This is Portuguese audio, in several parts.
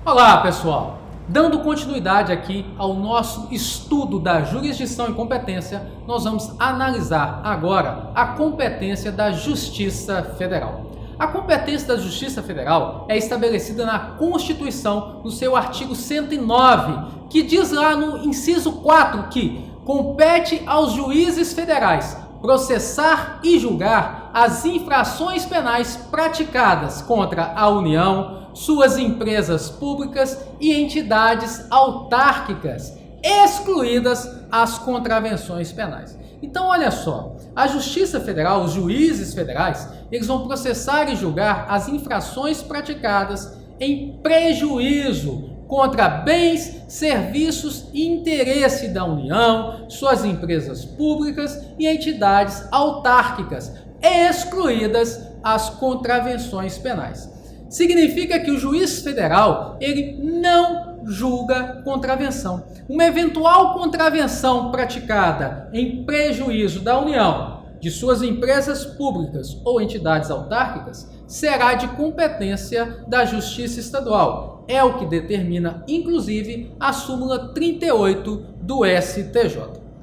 Olá, pessoal! Dando continuidade aqui ao nosso estudo da jurisdição e competência, nós vamos analisar agora a competência da Justiça Federal. A competência da Justiça Federal é estabelecida na Constituição, no seu artigo 109, que diz lá no inciso 4 que compete aos juízes federais processar e julgar as infrações penais praticadas contra a União, suas empresas públicas e entidades autárquicas, excluídas as contravenções penais. Então, olha só, a Justiça Federal, os juízes federais, eles vão processar e julgar as infrações praticadas em prejuízo contra bens, serviços e interesse da União, suas empresas públicas e entidades autárquicas, excluídas as contravenções penais. Significa que o juiz federal, ele não julga contravenção. Uma eventual contravenção praticada em prejuízo da União, de suas empresas públicas ou entidades autárquicas, será de competência da Justiça Estadual. É o que determina, inclusive, a súmula 38 do STJ.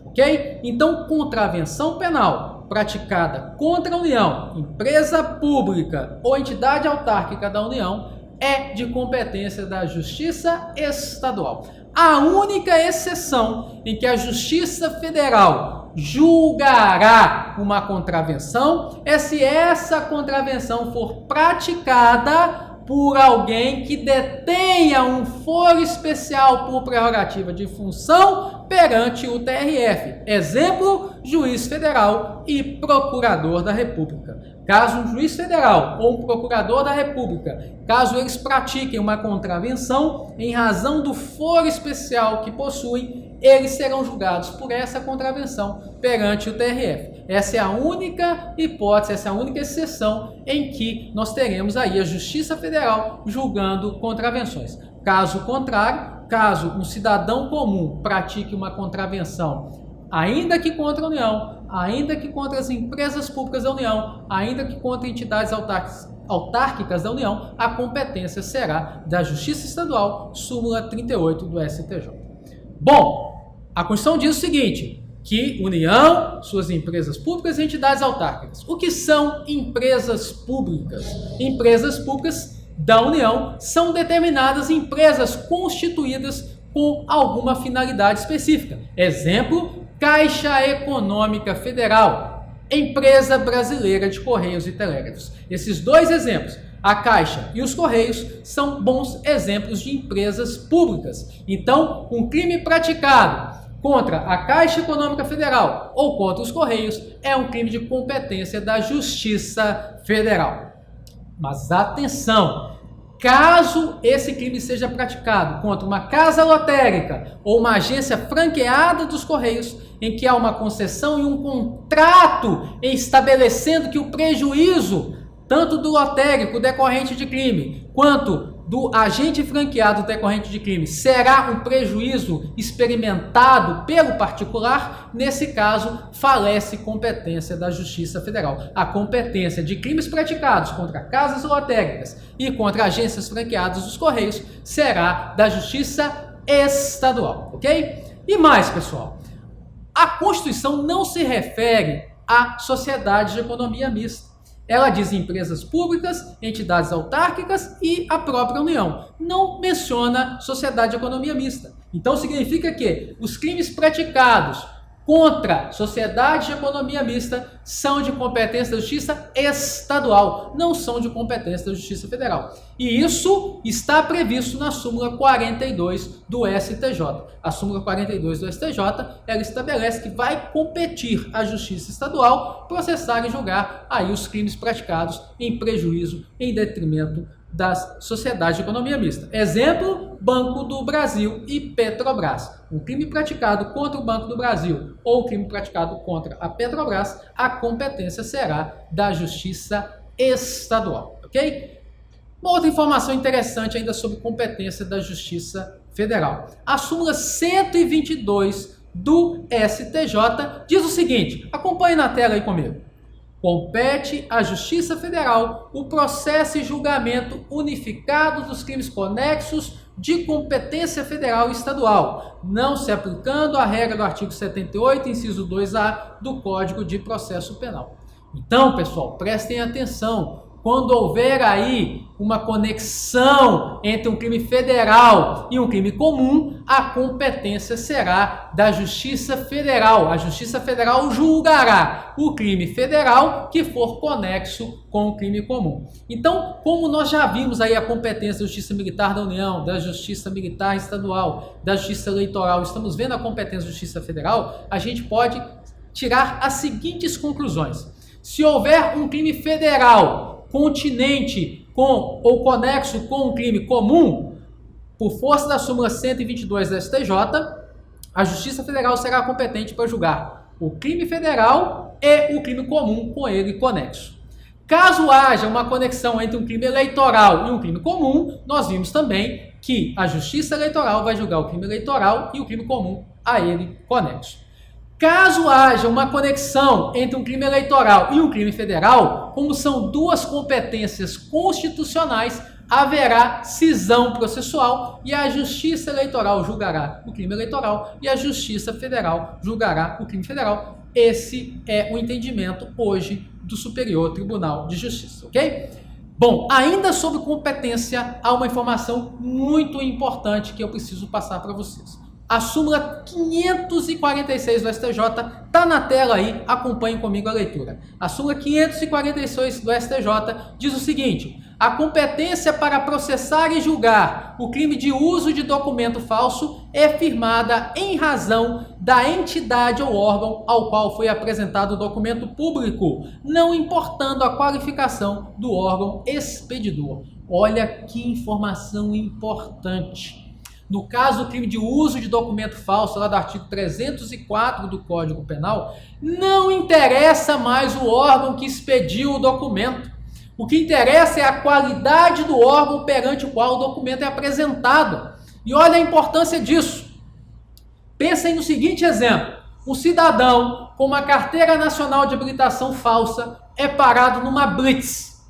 Ok? Então, contravenção penal praticada contra a União, empresa pública ou entidade autárquica da União é de competência da Justiça Estadual. A única exceção em que a Justiça Federal julgará uma contravenção é se essa contravenção for praticada por alguém que detenha um foro especial por prerrogativa de função perante o TRF. Exemplo, juiz federal e procurador da República. Caso um juiz federal ou um procurador da República, caso eles pratiquem uma contravenção em razão do foro especial que possuem, eles serão julgados por essa contravenção perante o TRF. Essa é a única hipótese, essa é a única exceção em que nós teremos aí a Justiça Federal julgando contravenções. Caso contrário, caso um cidadão comum pratique uma contravenção, ainda que contra a União, ainda que contra as empresas públicas da União, ainda que contra entidades autárquicas da União, a competência será da Justiça Estadual, súmula 38 do STJ. Bom, a Constituição diz o seguinte, que União, suas empresas públicas e entidades autárquicas. O que são empresas públicas? Empresas públicas da União são determinadas empresas constituídas com alguma finalidade específica. Exemplo, Caixa Econômica Federal, Empresa Brasileira de Correios e Telégrafos. Esses dois exemplos, a Caixa e os Correios, são bons exemplos de empresas públicas. Então, um crime praticado contra a Caixa Econômica Federal ou contra os Correios é um crime de competência da Justiça Federal. Mas atenção! Caso esse crime seja praticado contra uma casa lotérica ou uma agência franqueada dos Correios, em que há uma concessão e um contrato estabelecendo que o prejuízo, tanto do lotérico decorrente de crime, quanto do agente franqueado decorrente de crime, será um prejuízo experimentado pelo particular, nesse caso, falece competência da Justiça Federal. A competência de crimes praticados contra casas lotéricas e contra agências franqueadas dos Correios será da Justiça Estadual, ok? E mais, pessoal, a Constituição não se refere a sociedades de economia mista. Ela diz empresas públicas, entidades autárquicas e a própria União. Não menciona sociedade de economia mista. Então significa que os crimes praticados contra sociedade de economia mista são de competência da Justiça Estadual, não são de competência da Justiça Federal. E isso está previsto na súmula 42 do STJ. A súmula 42 do STJ, ela estabelece que vai competir à Justiça Estadual processar e julgar aí os crimes praticados em prejuízo, em detrimento das sociedades de economia mista. Exemplo, Banco do Brasil e Petrobras. Um crime praticado contra o Banco do Brasil ou um crime praticado contra a Petrobras, a competência será da Justiça Estadual, ok? Uma outra informação interessante ainda sobre competência da Justiça Federal. A súmula 122 do STJ diz o seguinte, acompanhe na tela aí comigo. Compete à Justiça Federal o processo e julgamento unificado dos crimes conexos de competência federal e estadual, não se aplicando a regra do artigo 78, inciso 2A do Código de Processo Penal. Então, pessoal, prestem atenção. Quando houver aí uma conexão entre um crime federal e um crime comum, a competência será da Justiça Federal. A Justiça Federal julgará o crime federal que for conexo com o crime comum. Então, como nós já vimos aí a competência da Justiça Militar da União, da Justiça Militar Estadual, da Justiça Eleitoral, estamos vendo a competência da Justiça Federal, a gente pode tirar as seguintes conclusões. Se houver um crime federal continente com ou conexo com um crime comum, por força da súmula 122 da STJ, a Justiça Federal será competente para julgar o crime federal e o crime comum com ele conexo. Caso haja uma conexão entre um crime eleitoral e um crime comum, nós vimos também que a Justiça Eleitoral vai julgar o crime eleitoral e o crime comum a ele conexo. Caso haja uma conexão entre um crime eleitoral e um crime federal, como são duas competências constitucionais, haverá cisão processual e a Justiça Eleitoral julgará o crime eleitoral e a Justiça Federal julgará o crime federal. Esse é o entendimento hoje do Superior Tribunal de Justiça, ok? Bom, ainda sobre competência, há uma informação muito importante que eu preciso passar para vocês. A súmula 546 do STJ está na tela aí, acompanhem comigo a leitura. A súmula 546 do STJ diz o seguinte: a competência para processar e julgar o crime de uso de documento falso é firmada em razão da entidade ou órgão ao qual foi apresentado o documento público, não importando a qualificação do órgão expedidor. Olha que informação importante. No caso do crime de uso de documento falso, lá do artigo 304 do Código Penal, não interessa mais o órgão que expediu o documento. O que interessa é a qualidade do órgão perante o qual o documento é apresentado. E olha a importância disso. Pensem no seguinte exemplo. Um cidadão com uma carteira nacional de habilitação falsa é parado numa blitz.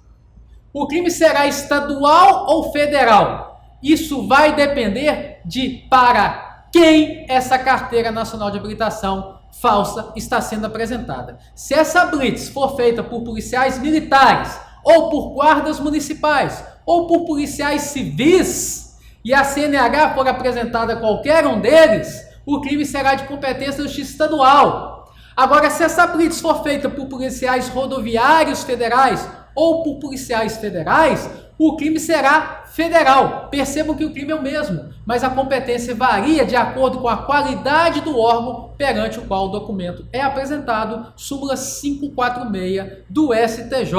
O crime será estadual ou federal? Isso vai depender de para quem essa carteira nacional de habilitação falsa está sendo apresentada. Se essa blitz for feita por policiais militares, ou por guardas municipais, ou por policiais civis, e a CNH for apresentada a qualquer um deles, o crime será de competência da Justiça Estadual. Agora, se essa blitz for feita por policiais rodoviários federais, ou por policiais federais, o crime será federal. Percebam que o crime é o mesmo, mas a competência varia de acordo com a qualidade do órgão perante o qual o documento é apresentado, súmula 546 do STJ,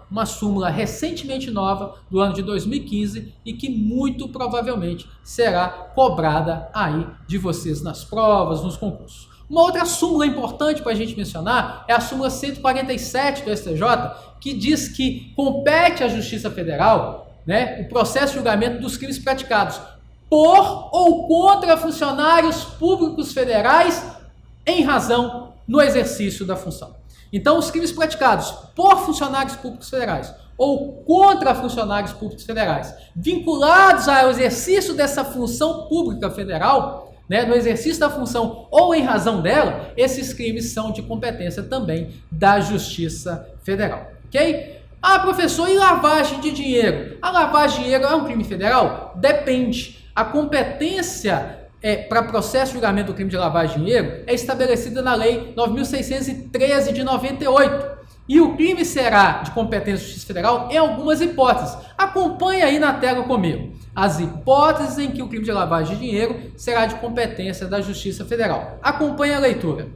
uma súmula recentemente nova do ano de 2015 e que muito provavelmente será cobrada aí de vocês nas provas, nos concursos. Uma outra súmula importante para a gente mencionar é a súmula 147 do STJ, que diz que compete à Justiça Federal, o processo de julgamento dos crimes praticados por ou contra funcionários públicos federais em razão no exercício da função. Então, os crimes praticados por funcionários públicos federais ou contra funcionários públicos federais vinculados ao exercício dessa função pública federal, no exercício da função ou em razão dela, esses crimes são de competência também da Justiça Federal, ok? Ah, professor, e lavagem de dinheiro? A lavagem de dinheiro é um crime federal? Depende. A competência para processo de julgamento do crime de lavagem de dinheiro é estabelecida na Lei 9.613 de 98. E o crime será de competência da Justiça Federal em algumas hipóteses. Acompanhe aí na tela comigo as hipóteses em que o crime de lavagem de dinheiro será de competência da Justiça Federal. Acompanhe a leitura.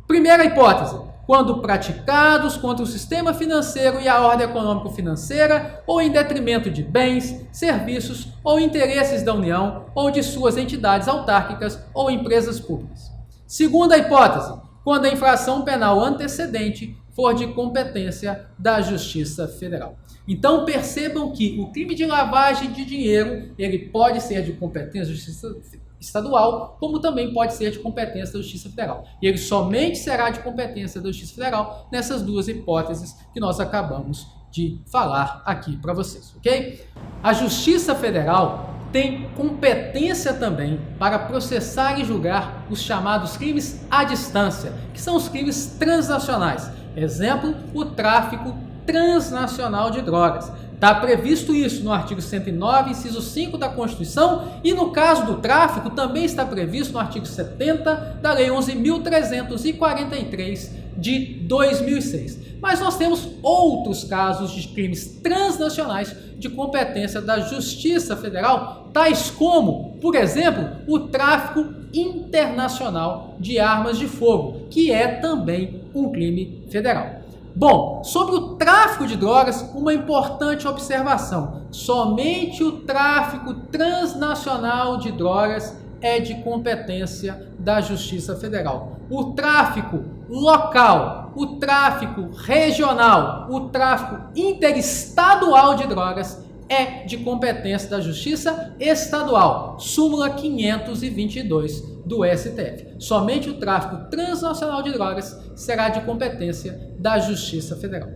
Primeira hipótese: quando praticados contra o sistema financeiro e a ordem econômico-financeira ou em detrimento de bens, serviços ou interesses da União ou de suas entidades autárquicas ou empresas públicas. Segunda hipótese: quando a infração penal antecedente for de competência da Justiça Federal. Então percebam que o crime de lavagem de dinheiro ele pode ser de competência da Justiça estadual, como também pode ser de competência da Justiça Federal. E ele somente será de competência da Justiça Federal nessas duas hipóteses que nós acabamos de falar aqui para vocês, ok? A Justiça Federal tem competência também para processar e julgar os chamados crimes à distância, que são os crimes transnacionais. Exemplo, o tráfico transnacional de drogas. Está previsto isso no artigo 109, inciso 5 da Constituição, e no caso do tráfico também está previsto no artigo 70 da Lei 11.343 de 2006. Mas nós temos outros casos de crimes transnacionais de competência da Justiça Federal, tais como, por exemplo, o tráfico internacional de armas de fogo, que é também um crime federal. Bom, sobre o tráfico de drogas, uma importante observação: somente o tráfico transnacional de drogas é de competência da Justiça Federal. O tráfico local, o tráfico regional, o tráfico interestadual de drogas é de competência da Justiça Estadual. Súmula 522 do STF. Somente o tráfico transnacional de drogas será de competência da Justiça Federal.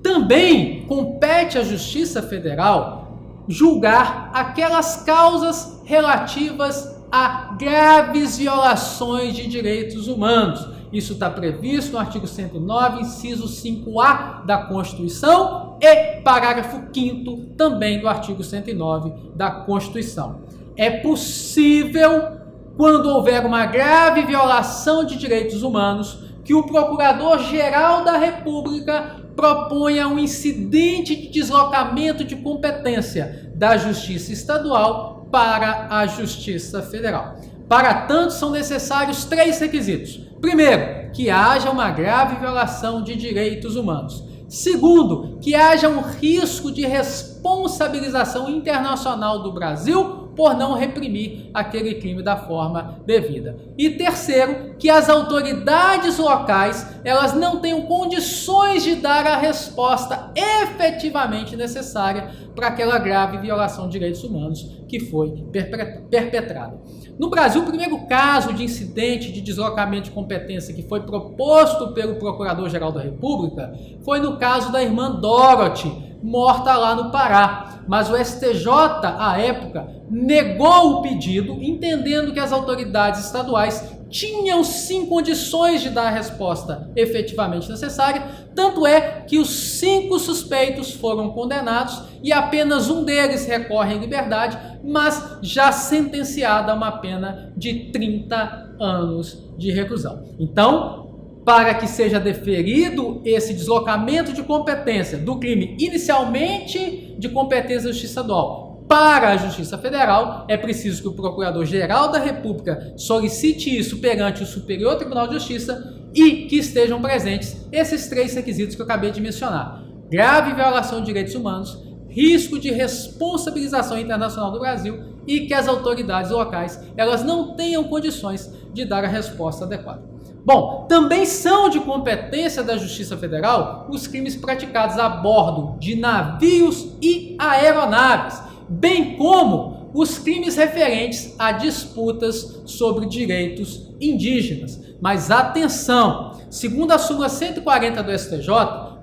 Também compete à Justiça Federal julgar aquelas causas relativas a graves violações de direitos humanos. Isso está previsto no artigo 109, inciso 5A da Constituição e parágrafo 5º também do artigo 109 da Constituição. É possível, quando houver uma grave violação de direitos humanos, que o Procurador-Geral da República proponha um incidente de deslocamento de competência da Justiça Estadual para a Justiça Federal. Para tanto, são necessários 3 requisitos. Primeiro, que haja uma grave violação de direitos humanos. Segundo, que haja um risco de responsabilização internacional do Brasil por não reprimir aquele crime da forma devida. E terceiro, que as autoridades locais elas não tenham condições de dar a resposta efetivamente necessária para aquela grave violação de direitos humanos que foi perpetrada. No Brasil, o primeiro caso de incidente de deslocamento de competência que foi proposto pelo Procurador-Geral da República foi no caso da irmã Dorothy, morta lá no Pará. Mas o STJ, à época, negou o pedido, entendendo que as autoridades estaduais tinham sim condições de dar a resposta efetivamente necessária. Tanto é que os 5 suspeitos foram condenados e apenas um deles recorre em liberdade, mas já sentenciado a uma pena de 30 anos de reclusão. Então, para que seja deferido esse deslocamento de competência do crime inicialmente de competência da Justiça Estadual para a Justiça Federal, é preciso que o Procurador-Geral da República solicite isso perante o Superior Tribunal de Justiça e que estejam presentes esses 3 requisitos que eu acabei de mencionar: grave violação de direitos humanos, risco de responsabilização internacional do Brasil e que as autoridades locais elas não tenham condições de dar a resposta adequada. Bom, também são de competência da Justiça Federal os crimes praticados a bordo de navios e aeronaves, bem como os crimes referentes a disputas sobre direitos indígenas. Mas atenção, segundo a súmula 140 do STJ,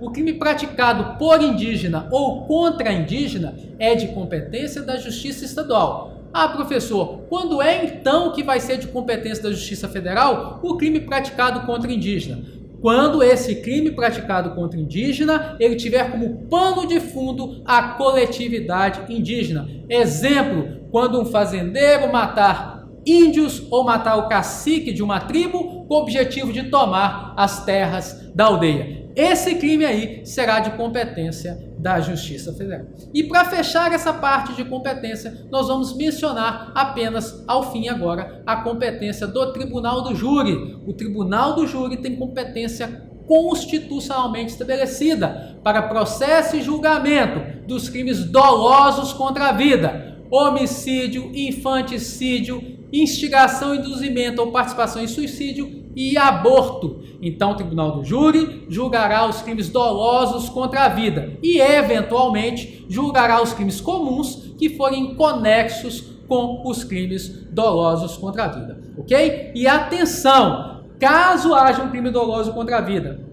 o crime praticado por indígena ou contra indígena é de competência da Justiça Estadual. Ah, professor, quando é então que vai ser de competência da Justiça Federal o crime praticado contra indígena? Quando esse crime praticado contra indígena, ele tiver como pano de fundo a coletividade indígena. Exemplo, quando um fazendeiro matar índios ou matar o cacique de uma tribo com o objetivo de tomar as terras da aldeia. Esse crime aí será de competência da Justiça Federal. E para fechar essa parte de competência, nós vamos mencionar apenas, ao fim agora, a competência do Tribunal do Júri. O Tribunal do Júri tem competência constitucionalmente estabelecida para processo e julgamento dos crimes dolosos contra a vida, homicídio, infanticídio, instigação, induzimento ou participação em suicídio e aborto. Então, o Tribunal do Júri julgará os crimes dolosos contra a vida e, eventualmente, julgará os crimes comuns que forem conexos com os crimes dolosos contra a vida, ok? E atenção, caso haja um crime doloso contra a vida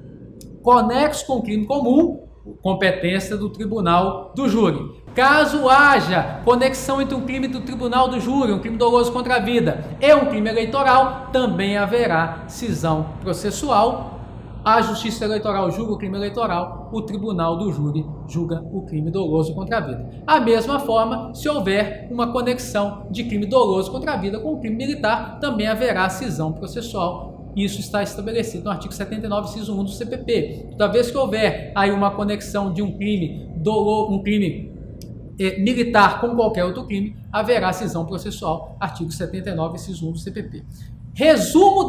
conexo com crime comum, competência do tribunal do júri. Caso haja conexão entre um crime do tribunal do júri, um crime doloso contra a vida, e um crime eleitoral, também haverá cisão processual. A Justiça Eleitoral julga o crime eleitoral, o Tribunal do Júri julga o crime doloso contra a vida. A mesma forma, se houver uma conexão de crime doloso contra a vida com o crime militar, também haverá cisão processual. Isso está estabelecido no artigo 79, inciso 1 do CPP. Toda vez que houver aí uma conexão de um crime militar com qualquer outro crime, haverá cisão processual, artigo 79, inciso 1 do CPP. Resumo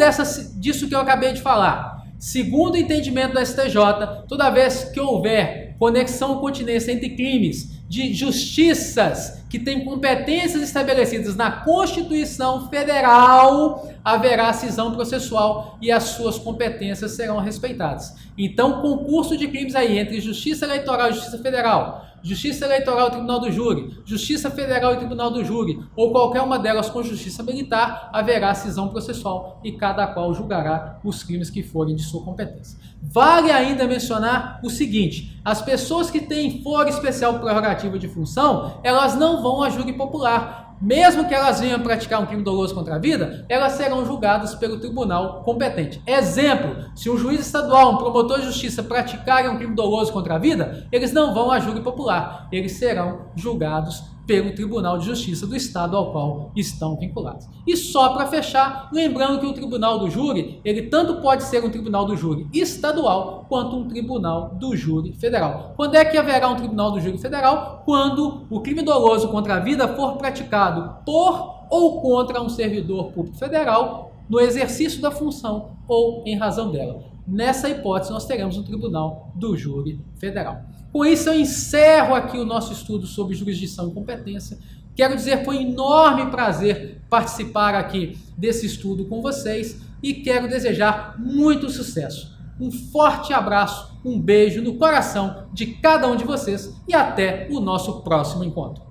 disso que eu acabei de falar. Segundo o entendimento da STJ, toda vez que houver conexão ou continência entre crimes de justiças que têm competências estabelecidas na Constituição Federal, haverá cisão processual e as suas competências serão respeitadas. Então, concurso de crimes aí entre Justiça Eleitoral e Justiça Federal, Justiça Eleitoral e Tribunal do Júri, Justiça Federal e Tribunal do Júri, ou qualquer uma delas com Justiça Militar, haverá cisão processual e cada qual julgará os crimes que forem de sua competência. Vale ainda mencionar o seguinte: as pessoas que têm foro especial prerrogativa de função, elas não vão a júri popular. Mesmo que elas venham praticar um crime doloso contra a vida, elas serão julgadas pelo tribunal competente. Exemplo, se um juiz estadual, um promotor de justiça praticarem um crime doloso contra a vida, eles não vão a júri popular, eles serão julgados pelo Tribunal de Justiça do Estado ao qual estão vinculados. E só para fechar, lembrando que o Tribunal do Júri, ele tanto pode ser um Tribunal do Júri estadual, quanto um Tribunal do Júri federal. Quando é que haverá um Tribunal do Júri federal? Quando o crime doloso contra a vida for praticado por ou contra um servidor público federal no exercício da função ou em razão dela. Nessa hipótese, nós teremos um Tribunal do Júri Federal. Com isso, eu encerro aqui o nosso estudo sobre jurisdição e competência. Quero dizer que foi um enorme prazer participar aqui desse estudo com vocês e quero desejar muito sucesso. Um forte abraço, um beijo no coração de cada um de vocês e até o nosso próximo encontro.